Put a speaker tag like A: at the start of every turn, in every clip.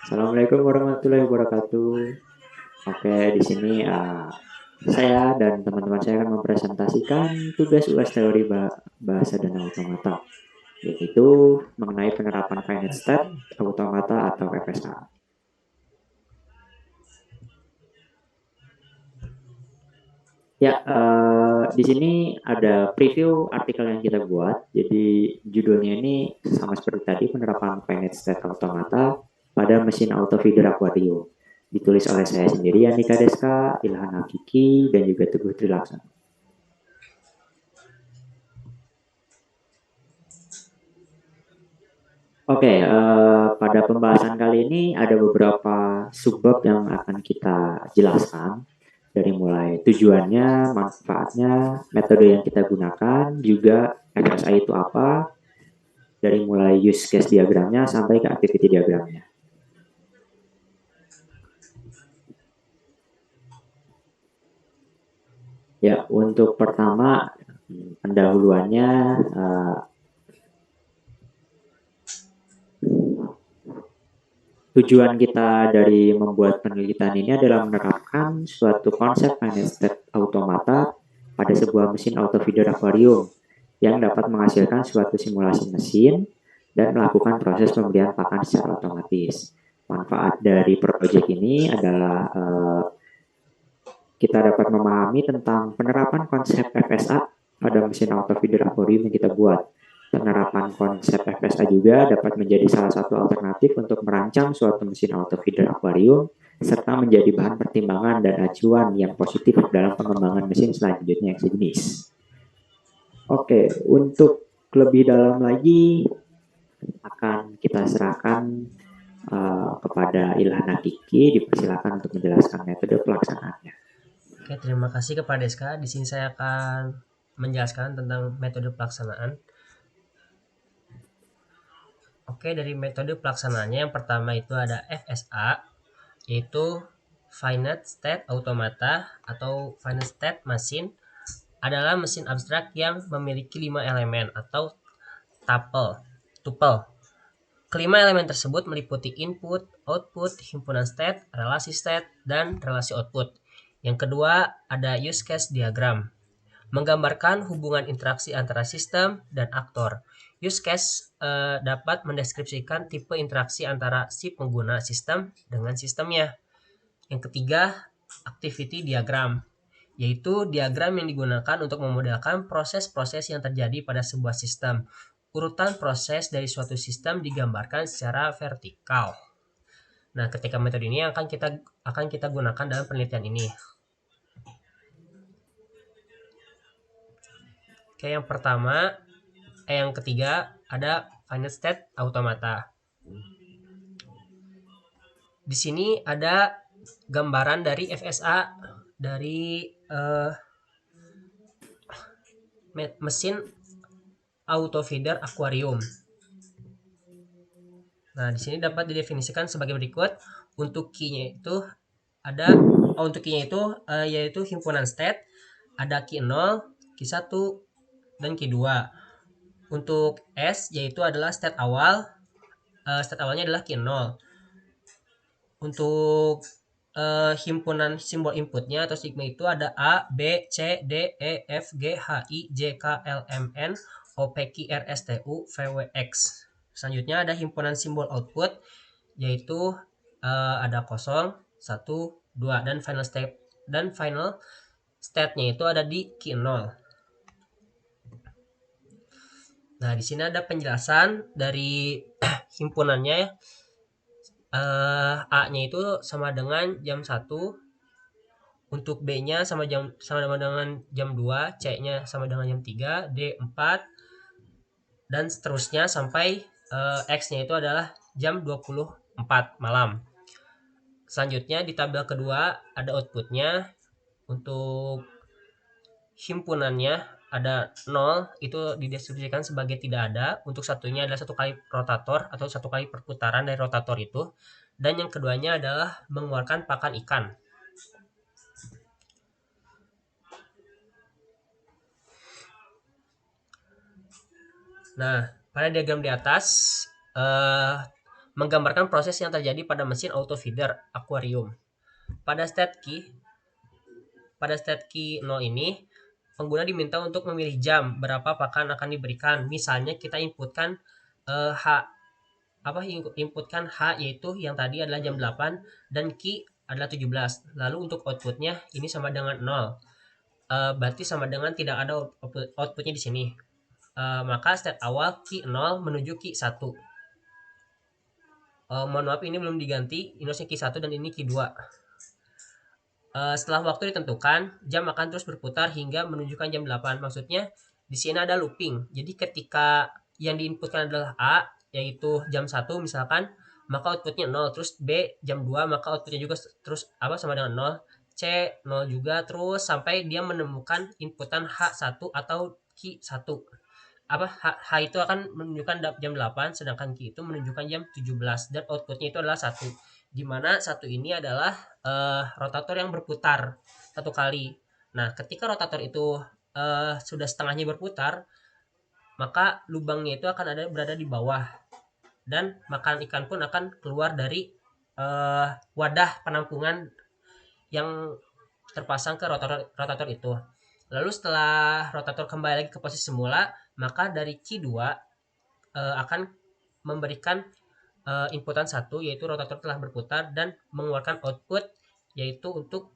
A: Assalamualaikum warahmatullahi wabarakatuh. Oke, di sini saya dan teman-teman saya akan mempresentasikan tugas UAS teori bahasa dan automata, yaitu mengenai penerapan finite state automata atau FSA. Ya, di sini ada preview artikel yang kita buat. Jadi judulnya ini sama seperti tadi, penerapan finite state automata pada mesin auto feeder aquarium. Ditulis oleh saya sendiri, Andika Deska, Ilham Hakiki, dan juga Teguh Trilaksana. Oke, pada pembahasan kali ini ada beberapa subbab yang akan kita jelaskan. Dari mulai tujuannya, manfaatnya, metode yang kita gunakan, juga FSI itu apa, dari mulai use case diagramnya sampai ke activity diagramnya. Ya, untuk pertama pendahuluannya, tujuan kita dari membuat penelitian ini adalah menerapkan suatu konsep finite state automata pada sebuah mesin auto feeder aquarium yang dapat menghasilkan suatu simulasi mesin dan melakukan proses pemberian pakan secara otomatis. Manfaat dari proyek ini adalah kita dapat memahami tentang penerapan konsep FSA pada mesin auto feeder aquarium yang kita buat. Penerapan konsep FSA juga dapat menjadi salah satu alternatif untuk merancang suatu mesin auto feeder aquarium serta menjadi bahan pertimbangan dan acuan yang positif dalam pengembangan mesin selanjutnya yang sejenis. Oke, untuk lebih dalam lagi akan kita serahkan kepada Ilham Hakiki, dipersilakan untuk menjelaskan metode pelaksanaannya.
B: Oke, terima kasih kepada Deska. Di sini saya akan menjelaskan tentang metode pelaksanaan. Oke, dari metode pelaksanaannya yang pertama itu ada FSA, yaitu Finite State Automata atau Finite State Machine adalah mesin abstrak yang memiliki 5 elemen atau tuple. Kelima elemen tersebut meliputi input, output, himpunan state, relasi state, dan relasi output. Yang kedua ada use case diagram, menggambarkan hubungan interaksi antara sistem dan aktor. Use case dapat mendeskripsikan tipe interaksi antara si pengguna sistem dengan sistemnya. Yang ketiga, activity diagram, yaitu diagram yang digunakan untuk memodelkan proses-proses yang terjadi pada sebuah sistem. Urutan proses dari suatu sistem digambarkan secara vertikal. Nah, ketika metode ini akan kita gunakan dalam penelitian ini. Oke, yang ketiga ada finite state automata. Di sini ada gambaran dari FSA dari mesin auto feeder aquarium. Nah, di sini dapat didefinisikan sebagai berikut. Untuk key-nya itu yaitu himpunan state, ada key 0, key 1, dan key 2. Untuk S yaitu adalah state awal. State awalnya adalah key 0. Untuk himpunan simbol inputnya atau sigma itu ada A, B, C, D, E, F, G, H, I, J, K, L, M, N, O, P, Q, R, S, T, U, V, W, X. Selanjutnya ada himpunan simbol output, yaitu ada 0, 1, 2, dan final state-nya itu ada di key 0. Nah, di sini ada penjelasan dari himpunannya. A-nya itu sama dengan jam 1, untuk B-nya sama dengan jam 2, C-nya sama dengan jam 3, D 4, dan seterusnya sampai X-nya itu adalah jam 24 malam. Selanjutnya di tabel kedua ada outputnya. Untuk himpunannya ada 0, itu dideskripsikan sebagai tidak ada. Untuk satunya adalah 1 kali rotator atau 1 kali perputaran dari rotator itu. Dan yang keduanya adalah mengeluarkan pakan ikan. Nah, pada diagram di atas menggambarkan proses yang terjadi pada mesin auto feeder akuarium. Pada state key 0 ini, pengguna diminta untuk memilih jam berapa pakan akan diberikan. Misalnya kita inputkan H inputkan H yaitu yang tadi adalah jam 8 dan key adalah 17. Lalu untuk outputnya ini sama dengan 0. Berarti sama dengan tidak ada outputnya di sini. Maka state awal key 0 menuju key 1. Mohon maaf ini belum diganti, ini key 1 dan ini key 2. Setelah waktu ditentukan, jam akan terus berputar hingga menunjukkan jam 8. Maksudnya di sini ada looping. Jadi ketika yang diinputkan adalah A, yaitu jam 1 misalkan, maka outputnya 0. Terus B jam 2, maka outputnya juga terus sama dengan 0. C 0 juga, terus sampai dia menemukan inputan H1 atau key 1. H itu akan menunjukkan jam 8, sedangkan Q itu menunjukkan jam 17 dan outputnya itu adalah 1. Di mana 1 ini adalah rotator yang berputar satu kali. Nah, ketika rotator itu sudah setengahnya berputar, maka lubangnya itu akan berada di bawah dan makanan ikan pun akan keluar dari wadah penampungan yang terpasang ke rotator itu. Lalu setelah rotator kembali lagi ke posisi semula, maka dari Q2 akan memberikan inputan 1 yaitu rotator telah berputar dan mengeluarkan output yaitu untuk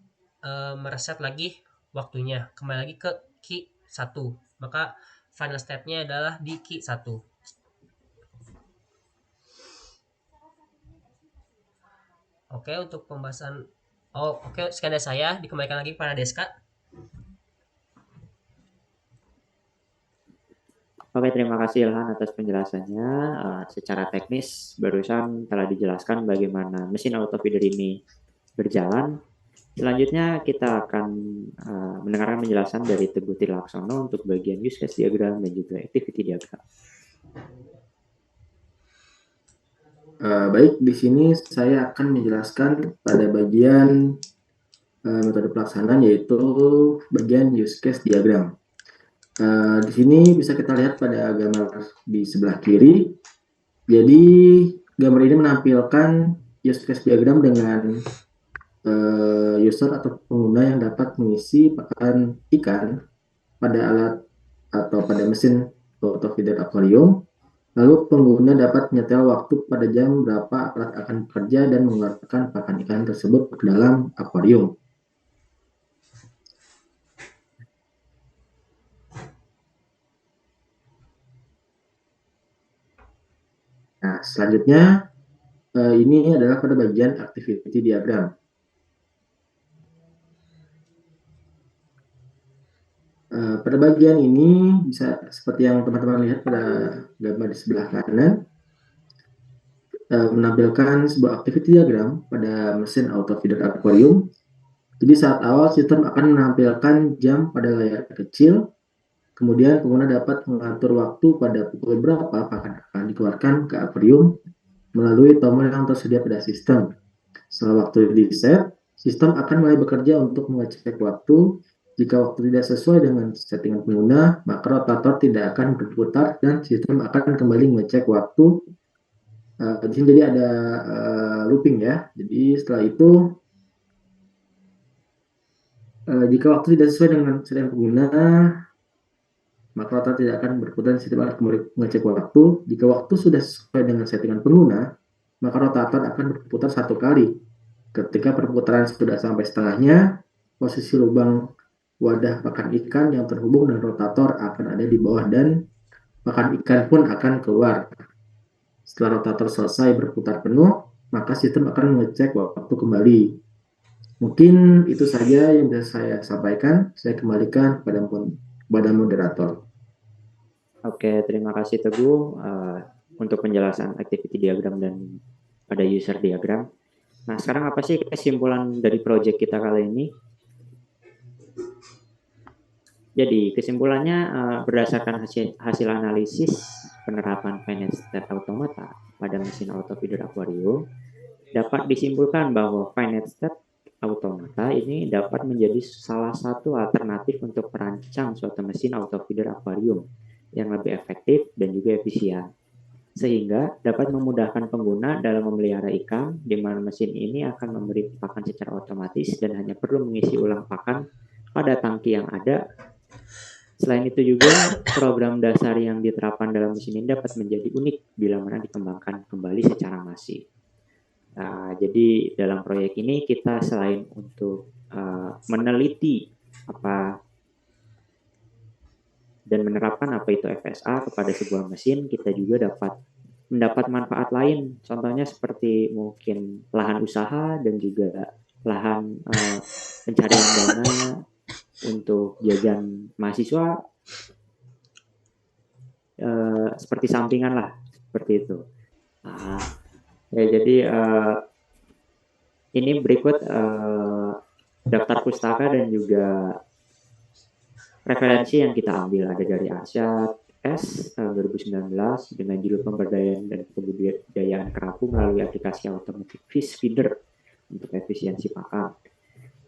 B: mereset lagi waktunya kembali lagi ke Q1. Maka final state-nya adalah di Q1. Oke, untuk pembahasan sekian dari saya, dikembalikan lagi kepada Deska.
A: Oke, terima kasih Ilhan atas penjelasannya. Secara teknis barusan telah dijelaskan bagaimana mesin auto feeder ini berjalan. Selanjutnya kita akan mendengarkan penjelasan dari Teguh Tilaksono untuk bagian use case diagram dan juga activity diagram.
C: Baik, di sini saya akan menjelaskan pada bagian metode pelaksanaan yaitu bagian use case diagram. Di sini bisa kita lihat pada gambar di sebelah kiri. Jadi gambar ini menampilkan use case diagram dengan user atau pengguna yang dapat mengisi pakan ikan pada alat atau pada mesin auto feeder akuarium. Lalu pengguna dapat menyetel waktu pada jam berapa alat akan bekerja dan mengeluarkan pakan ikan tersebut ke dalam akuarium. Nah, selanjutnya ini adalah pada bagian activity diagram. Pada bagian ini bisa seperti yang teman-teman lihat pada gambar di sebelah kanan, menampilkan sebuah activity diagram pada mesin auto feeder aquarium. Jadi saat awal sistem akan menampilkan jam pada layar kecil, kemudian pengguna dapat mengatur waktu pada pukul berapa pakan akan dikeluarkan ke akuarium melalui tombol yang tersedia pada sistem. Setelah waktu di set, sistem akan mulai bekerja untuk mengecek waktu. Jika waktu tidak sesuai dengan settingan pengguna, maka rotator tidak akan berputar dan sistem akan kembali mengecek waktu. Di sini jadi ada looping ya. Jadi setelah itu, jika waktu tidak sesuai dengan settingan pengguna, maka rotator tidak akan berputar dan sistem akan kembali mengecek waktu. Jika waktu sudah sesuai dengan settingan pengguna, maka rotator akan berputar satu kali. Ketika perputaran sudah sampai setengahnya, posisi lubang wadah pakan ikan yang terhubung dengan rotator akan ada di bawah dan pakan ikan pun akan keluar. Setelah rotator selesai berputar penuh, maka sistem akan mengecek waktu kembali. Mungkin itu saja yang bisa saya sampaikan. Saya kembalikan kepada moderator.
A: Oke, terima kasih Teguh untuk penjelasan activity diagram dan pada user diagram. Nah, sekarang apa sih kesimpulan dari project kita kali ini? Jadi, kesimpulannya berdasarkan hasil analisis penerapan finite state automata pada mesin auto feeder aquarium, dapat disimpulkan bahwa finite state automata ini dapat menjadi salah satu alternatif untuk merancang suatu mesin auto feeder aquarium yang lebih efektif dan juga efisien. sehingga dapat memudahkan pengguna dalam memelihara ikan, di mana mesin ini akan memberi pakan secara otomatis dan hanya perlu mengisi ulang pakan pada tangki yang ada. Selain itu juga, program dasar yang diterapkan dalam mesin ini dapat menjadi unik bila mana dikembangkan kembali secara masif. Jadi dalam proyek ini kita selain untuk meneliti apa dan menerapkan apa itu FSA kepada sebuah mesin, kita juga dapat mendapat manfaat lain. Contohnya seperti mungkin lahan usaha dan juga lahan pencarian dana untuk jajan mahasiswa, seperti sampingan lah, seperti itu. Ya, jadi ini berikut daftar pustaka dan juga referensi yang kita ambil. Ada dari Arsyad S tahun 2019 dengan judul pemberdayaan dan kebudayaan kerapu melalui aplikasi automatic fish feeder untuk efisiensi pakan.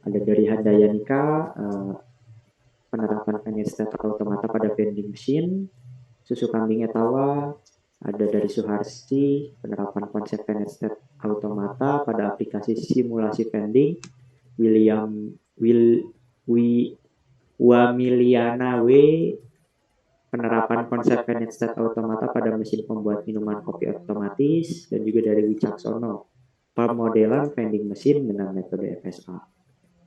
A: Ada dari Handayanika penerapan fenedstat automata pada vending machine. Susu kambing etawa. Ada dari Suharsi penerapan konsep fenedstat automata pada aplikasi simulasi vending. Wamiliana W penerapan konsep fenedstat automata pada mesin pembuat minuman kopi otomatis. Dan juga dari Wicaksono pemodelan vending machine dengan metode FSA.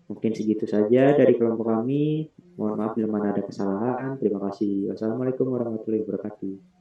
A: Mungkin segitu saja dari kelompok kami. Mohon maaf bila mana ada kesalahan. Terima kasih. Wassalamualaikum warahmatullahi wabarakatuh.